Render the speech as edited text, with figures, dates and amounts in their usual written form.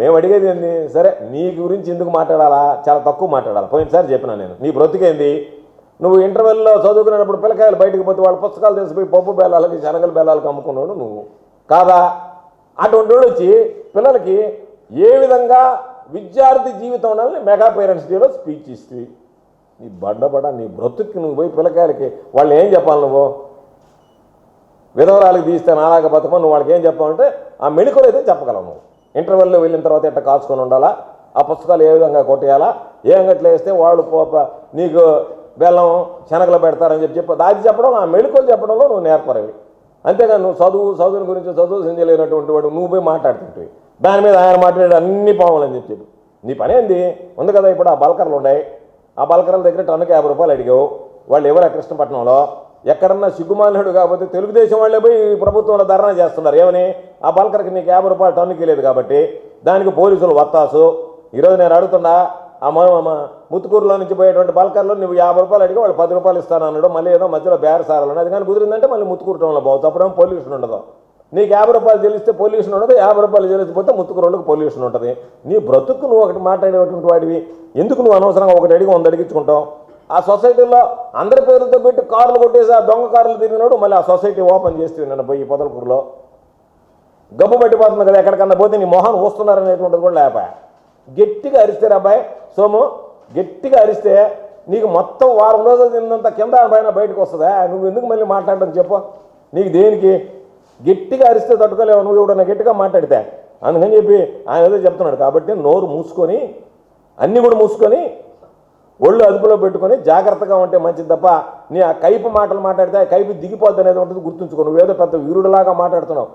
మేము అడిగేది ఏంది, సరే నీ గురించి ఎందుకు మాట్లాడాలా, చాలా తక్కువ మాట్లాడాలి. పోయినసారి చెప్పినా నేను, నీ బ్రతికేంది, నువ్వు ఇంటర్వెల్లో చదువుకునేటప్పుడు పిల్లకాయలు బయటకు పోతే వాళ్ళ పుస్తకాలు తెలిసిపోయి పప్పు బేలాలకి శనగలు బేలాలకు అమ్ముకున్నాడు నువ్వు కాదా? అటువంటి వాడు వచ్చి పిల్లలకి ఏ విధంగా విద్యార్థి జీవితం ఉండాలని మెగా పేరెంట్స్ డేలో స్పీచ్ ఇస్తుంది. నీ బడ్డబడ నీ బ్రతుక్కి నువ్వు పోయి పిల్లకాయలకి వాళ్ళు ఏం చెప్పాలి? నువ్వు విధవరాలకు తీస్తే నాలాగ బతకం, నువ్వు వాళ్ళకి ఏం చెప్పాలంటే ఆ మెడికల్ అయితే చెప్పగలవు. నువ్వు ఇంటర్వెల్లో వెళ్ళిన తర్వాత ఎట్ట కాచుకొని ఉండాలా, ఆ పుస్తకాలు ఏ విధంగా కొట్టేయాలా, ఏ అంగట్లో వేస్తే వాళ్ళు నీకు బెల్లం శనగలు పెడతారని చెప్పి దాచి చెప్పడం, ఆ మెడికల్ చెప్పడంలో నువ్వు నేర్పరవి. అంతేగాని నువ్వు చదువుని గురించి చదువు సింజలేనటువంటి వాడు నువ్వు పోయి మాట్లాడుతుంటావు. దాని మీద ఆయన మాట్లాడే అన్ని పాములని చెప్పాడు. నీ పని ఏంది ఉంది కదా. ఇప్పుడు ఆ బల్కర్లు ఉన్నాయి, ఆ బల్కర్ల దగ్గర టన్నుకి 50 రూపాయలు అడిగావు. వాళ్ళు ఎవరు కృష్ణపట్నంలో ఎక్కడన్నా సిగ్గుమాలినాడు కాబట్టి తెలుగుదేశం వాళ్ళే పోయి ప్రభుత్వంలో ధర్నా చేస్తున్నారు. ఏమని? ఆ బల్కర్కి నీకు 50 రూపాయలు టన్నుకి లేదు కాబట్టి దానికి పోలీసులు వత్తాసు. ఈరోజు నేను అడుగుతున్నా, ఆ ముత్తుకూరులో నుంచి పోయేటువంటి బల్కర్లో నువ్వు 50 రూపాయలు అడిగి వాళ్ళు 10 రూపాయలు ఇస్తాను అన్నాడు. మళ్ళీ ఏదో మధ్యలో బేరసారాలు ఉన్నాయి. అది కానీ కుదిరిందంటే మళ్ళీ ముత్తుకూరు టౌన్లో పోవచ్చు. అప్పుడేమో పొల్యూషన్ ఉండదు. నీకు 50 రూపాయలు చెల్లిస్తే పొల్యూషన్ ఉండదు, 50 రూపాయలు చెల్లిస్తే ముత్తుకూరులకు పొల్యూషన్ ఉంటుంది. నీ బ్రతుకు నువ్వు ఒకటి మాట్లాడేటువంటి వాడివి. ఎందుకు నువ్వు అనవసరంగా ఒకటి అడిగి 100 అడిగించుకుంటావు? ఆ సొసైటీలో అందరి పేర్లతో పెట్టి కార్లు కొట్టేసి ఆ దొంగ కార్లు తిరిగినాడు. మళ్ళీ ఆ సొసైటీ ఓపెన్ చేస్తే నన్ను పోయి పొదలకూరులో గబ్బు పట్టిపోతుంది కదా. ఎక్కడికన్నా పోతే నీ మొహాన్ని వస్తున్నారనేటువంటిది కూడా లేపా. గట్టిగా అరిస్తే అబ్బాయి సోము, గట్టిగా అరిస్తే నీకు మొత్తం వారం రోజులు తిన్నంత కింద పైన బయటకు వస్తుందా? నువ్వు ఎందుకు మళ్ళీ మాట్లాడడం చెప్పు? నీకు దేనికి? గట్టిగా అరిస్తే తట్టుకోలేవు నువ్వు ఎవడన్నా గట్టిగా మాట్లాడితే. అందుకని చెప్పి ఆయన ఏదో చెప్తున్నాడు కాబట్టి నోరు మూసుకొని అన్నీ కూడా మూసుకొని ఒళ్ళు అదుపులో పెట్టుకొని జాగ్రత్తగా ఉంటే మంచిది తప్ప నీ ఆ కైపు మాటలు మాట్లాడితే ఆ కైపు దిగిపోద్ది అనేది ఉంటుంది. గుర్తుంచుకో. నువ్వేదో పెద్ద వీరుడిలాగా మాట్లాడుతున్నావు.